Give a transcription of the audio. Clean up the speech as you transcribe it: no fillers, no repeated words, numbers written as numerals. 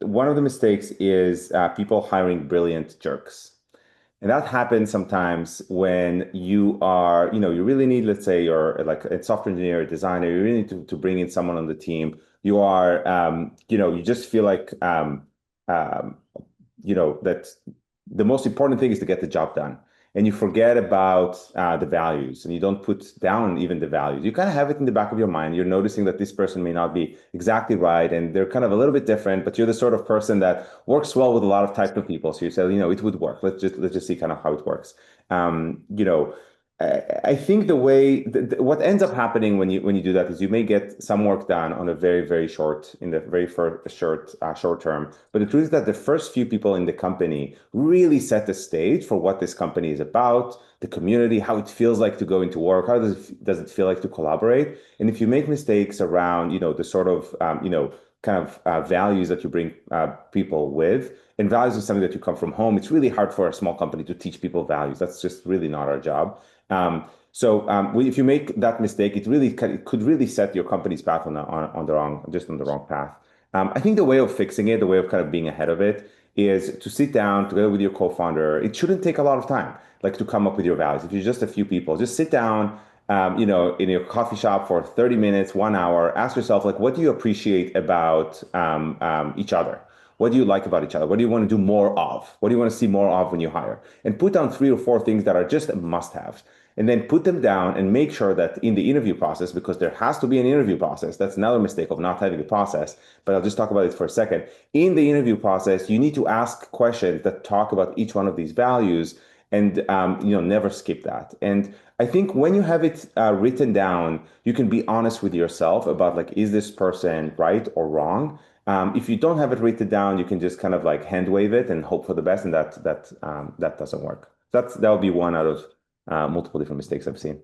one of the mistakes is people hiring brilliant jerks. And that happens sometimes when you are, you really need, let's say you're like a software engineer, a designer, you really need to bring in someone on the team. You are, you just feel like, um, that the most important thing is to get the job done. And you forget about the values and you don't put down even the values. You kind of have it in the back of your mind. You're noticing that this person may not be exactly right and they're kind of a little bit different, but you're the sort of person that works well with a lot of type of people. So you say, it would work. Let's just see kind of how it works. Um, you know, I think what ends up happening when you do that is you may get some work done on a very short in the very first short term. But the truth is that the first few people in the company really set the stage for what this company is about, the community, how it feels like to go into work, how does it feel like to collaborate. And if you make mistakes around, the sort of kind of values that you bring people with, and values is something that you come from home, it's really hard for a small company to teach people values. That's just really not our job. If you make that mistake, it could really set your company's path on the wrong path. I think the way of fixing it, the way of kind of being ahead of it, is to sit down together with your co-founder. It shouldn't take a lot of time, like to come up with your values. If you're just a few people, just sit down, in your coffee shop for 30 minutes, 1 hour. Ask yourself, like, what do you appreciate about each other? What do you like about each other? What do you want to do more of? What do you want to see more of when you hire? And put down 3 or 4 things that are just must-haves. And then put them down and make sure that in the interview process, because there has to be an interview process. That's another mistake of not having a process, but I'll just talk about it for a second. In the interview process, you need to ask questions that talk about each one of these values and never skip that. And I think when you have it written down, you can be honest with yourself about, like, is this person right or wrong? If you don't have it written down, you can just kind of like hand wave it and hope for the best, and that doesn't work. That would be one out of multiple different mistakes I've seen.